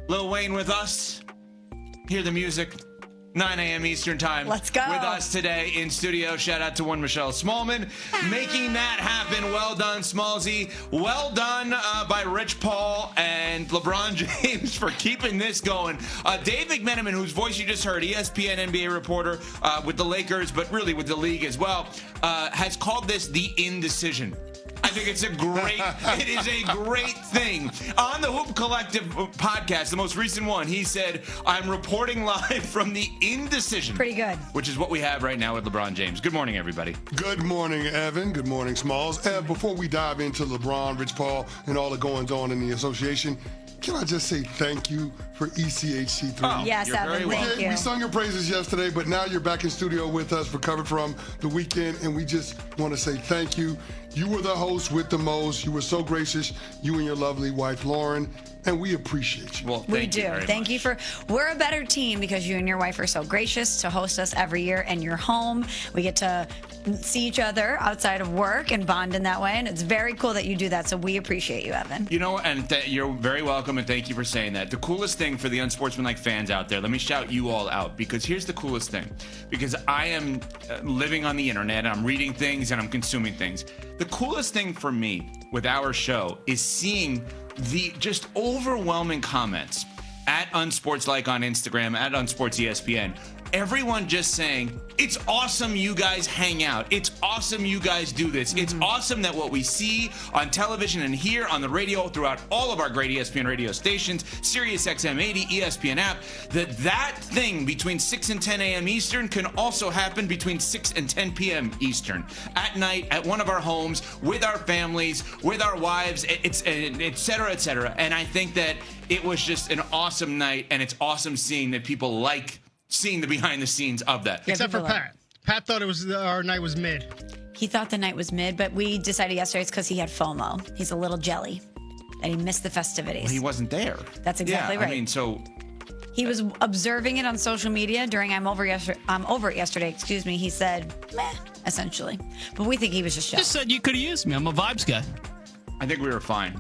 Lil Wayne with us. Hear the music. 9 a.m. Eastern time. Let's go. With us today in studio. Shout out to one Michelle Smallman. Making that happen. Well done, Smallsy. Well done by Rich Paul and LeBron James for keeping this going. Dave McMenamin, whose voice you just heard, ESPN NBA reporter with the Lakers, but really with the league as well, has called this the indecision. I think it is a great thing. On the Hoop Collective podcast, the most recent one, he said, I'm reporting live from the indecision. Pretty good. Which is what we have right now with LeBron James. Good morning, everybody. Good morning, Evan. Good morning, Smalls. Before we dive into LeBron, Rich Paul, and all the goings on in the association, can I just say thank you for ECHC3? Oh, yes, Evan, thank you. We sung your praises yesterday, but now you're back in studio with us, recovered from the weekend, and we just want to say thank you. You were the host with the most. You were so gracious, you and your lovely wife, Lauren, and we appreciate you. Well, We do. very Thank much. you for. We're a better team because you and your wife are so gracious to host us every year in your home. We get to see each other outside of work and bond in that way, and it's very cool that you do that. So we appreciate you, Evan. You know, and you're very welcome, and thank you for saying that. The coolest thing for the unsportsmanlike fans out there, let me shout you all out, because here's the coolest thing. Because I am living on the internet, and I'm reading things, and I'm consuming things. The coolest thing for me with our show is seeing the just overwhelming comments at Unsportslike on Instagram, at UnsportsESPN. Everyone just saying, it's awesome you guys hang out. It's awesome you guys do this. It's awesome that what we see on television and here on the radio throughout all of our great ESPN radio stations, Sirius XM 80, ESPN app, that thing between 6 and 10 a.m. Eastern can also happen between 6 and 10 p.m. Eastern. At night, at one of our homes, with our families, with our wives, et cetera, et cetera. And I think that it was just an awesome night, and it's awesome seeing that people like seeing the behind the scenes of that. Yeah, Except for people Pat. Pat thought our night was mid. He thought the night was mid, but we decided yesterday it's because he had FOMO. He's a little jelly, and he missed the festivities. Well, he wasn't there. That's exactly right. I mean, so He was observing it on social media during I'm over it yesterday. Excuse me. He said, meh, essentially. But we think he was just Just jealous. said you could have used me. I'm a vibes guy. I think we were fine.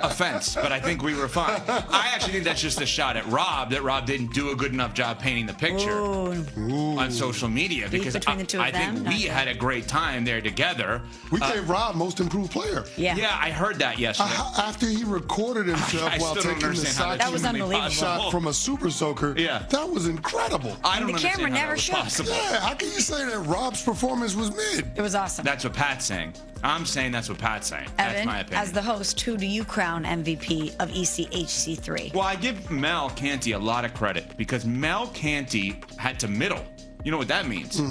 Offense, but I think we were fine. I actually think that's just a shot at Rob, that Rob didn't do a good enough job painting the picture on social media, because between the two of I think them? we Not had a great time there together. We gave Rob most improved player. Yeah. Yeah, I heard that yesterday. After he recorded himself I while still don't taking the understand how side That was unbelievable. shot from a super soaker, Yeah. that was incredible. I don't the understand camera how that never was shook. possible. Yeah, how can you say that Rob's performance was mid? It was awesome. That's what Pat's saying. I'm saying that's what Pat's saying. That's Evan, my opinion. as the host, who do you crown MVP of ECHC3? Well, I give Mel Canty a lot of credit, because Mel Canty had to middle. You know what that means?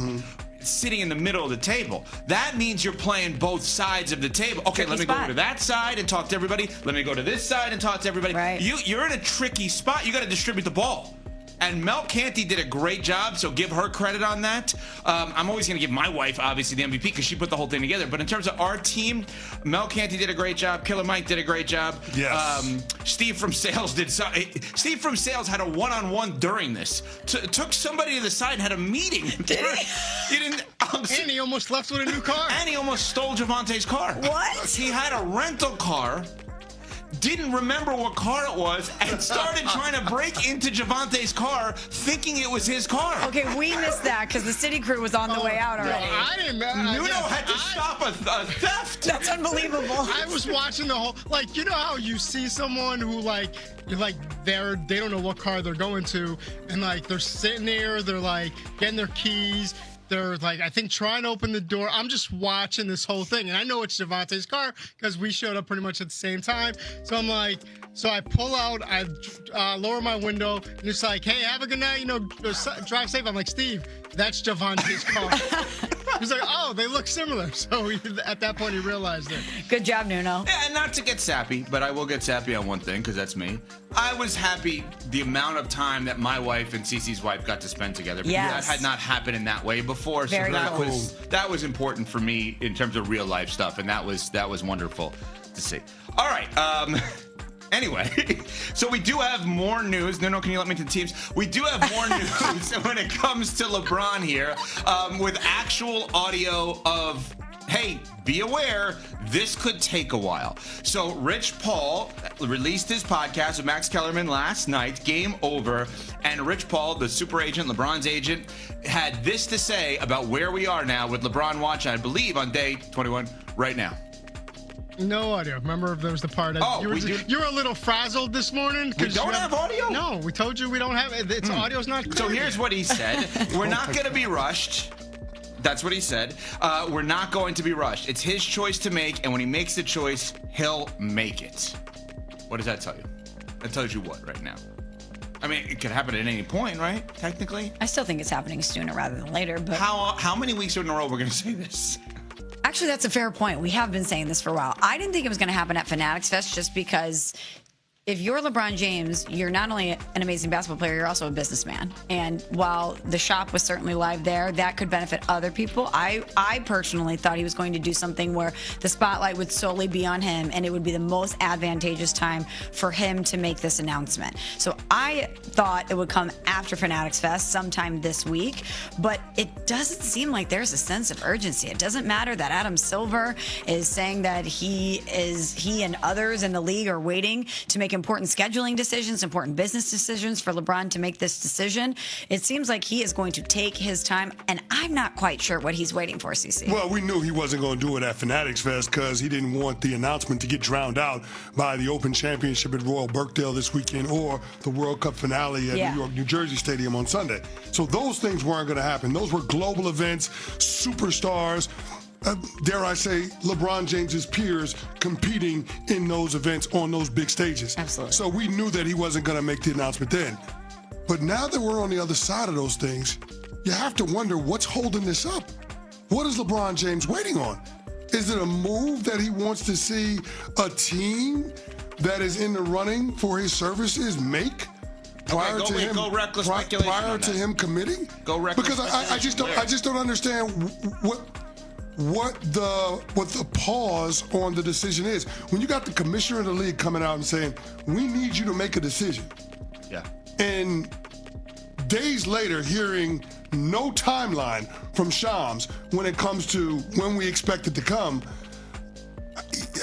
Sitting in the middle of the table. That means you're playing both sides of the table. Okay, Tricky let me go spot. to that side and talk to everybody. Let me go to this side and talk to everybody. Right. You're in a tricky spot. You got to distribute the ball. And Mel Canty did a great job, so give her credit on that. I'm always going to give my wife, obviously, the MVP, because she put the whole thing together. But in terms of our team, Mel Canty did a great job. Killer Mike did a great job. Yes. Steve from Sales did so. Steve from Sales had a one-on-one during this. Took somebody to the side and had a meeting. Did he? He didn't. And he almost left with a new car. And he almost stole Javante's car. What? He had a rental car, didn't remember what car it was, and started trying to break into Javante's car thinking it was his car. Okay, we missed that because the city crew was on the way out already. I didn't. Nuno had to stop a theft. That's unbelievable. I was watching the whole, like, you know how you see someone who, like, you're like, they don't know what car they're going to, and like they're sitting there, they're like getting their keys. They're like, I think, trying to open the door. I'm just watching this whole thing. And I know it's Javante's car because we showed up pretty much at the same time. So I'm like, so I pull out, I lower my window, and it's like, hey, have a good night, drive safe. I'm like, Steve, that's Javante's car. He's like, oh, they look similar. So at that point, he realized it. Good job, Nuno. Yeah, and not to get sappy, but I will get sappy on one thing, because that's me. I was happy the amount of time that my wife and Cece's wife got to spend together, because Yes. that had not happened in that way before. Very so cool. that was important for me in terms of real life stuff, and that was wonderful to see. All right. Anyway, so we do have more news. No, can you let me to the teams? We do have more news when it comes to LeBron here, with actual audio of hey, be aware, this could take a while. So Rich Paul released his podcast with Max Kellerman last night, Game Over, and Rich Paul, the super agent, LeBron's agent, had this to say about where we are now with LeBron watching, I believe, on day 21 right now. No audio. Remember, there was the part of you were a little frazzled this morning. We don't have audio? No, we told you we don't have it. It's audio's not clear. So here's what he said. We're not going to be rushed. That's what he said. We're not going to be rushed. It's his choice to make, and when he makes the choice, he'll make it. What does that tell you? That tells you what right now? I mean, it could happen at any point, right? Technically. I still think it's happening sooner rather than later. But How many weeks in a row we're going to say this? actually, that's a fair point. We have been saying this for a while. I didn't think it was going to happen at Fanatics Fest just because if you're LeBron James, you're not only an amazing basketball player, you're also a businessman. And while the shop was certainly live there, that could benefit other people. I personally thought he was going to do something where the spotlight would solely be on him and it would be the most advantageous time for him to make this announcement. So I thought it would come after Fanatics Fest sometime this week, but it doesn't seem like there's a sense of urgency. It doesn't matter that Adam Silver is saying that he and others in the league are waiting to make important scheduling decisions, important business decisions for LeBron to make this decision. It seems like he is going to take his time, and I'm not quite sure what he's waiting for, CC. Well, we knew he wasn't going to do it at Fanatics Fest because he didn't want the announcement to get drowned out by the Open Championship at Royal Birkdale this weekend or the World Cup finale at New York, New Jersey Stadium on Sunday. So those things weren't going to happen. Those were global events, superstars. Dare I say, LeBron James's peers competing in those events on those big stages. Absolutely. So we knew that he wasn't going to make the announcement then. But now that we're on the other side of those things, you have to wonder what's holding this up. What is LeBron James waiting on? Is it a move that he wants to see a team that is in the running for his services make? Prior to him committing? Go reckless. Because I just don't understand what the pause on the decision is. When you got the commissioner of the league coming out and saying, we need you to make a decision. Yeah. And days later hearing no timeline from Shams when it comes to when we expect it to come,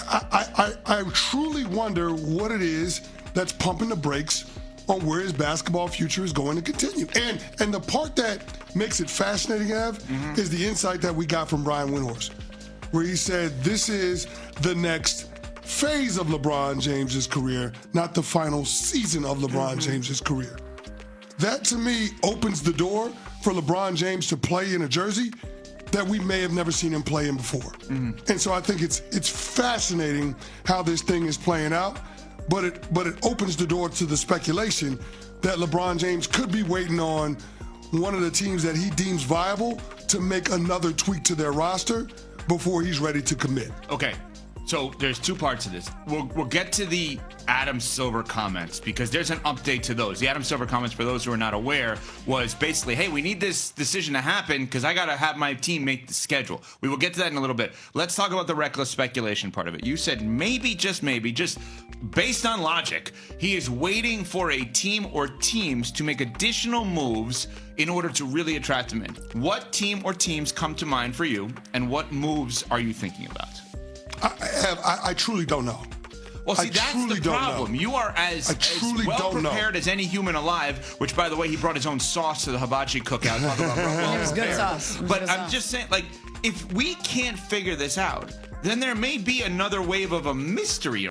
I truly wonder what it is that's pumping the brakes on where his basketball future is going to continue. And the part that makes it fascinating, Ev, is the insight that we got from Brian Windhorst, where he said this is the next phase of LeBron James's career, not the final season of LeBron James's career. That, to me, opens the door for LeBron James to play in a jersey that we may have never seen him play in before. And so I think it's fascinating how this thing is playing out, but it opens the door to the speculation that LeBron James could be waiting on one of the teams that he deems viable to make another tweak to their roster before he's ready to commit. Okay, so there's two parts to this. We'll get to the Adam Silver comments because there's an update to those. The Adam Silver comments, for those who are not aware, was basically, hey, we need this decision to happen because I got to have my team make the schedule. We will get to that in a little bit. Let's talk about the reckless speculation part of it. You said maybe, just based on logic, he is waiting for a team or teams to make additional moves in order to really attract him in. What team or teams come to mind for you, and what moves are you thinking about? I truly don't know. Well, see, that's the problem. You are as well prepared as any human alive, which, by the way, he brought his own sauce to the hibachi cookout. It was good sauce. But I'm just saying, like, if we can't figure this out, then there may be another wave of a mystery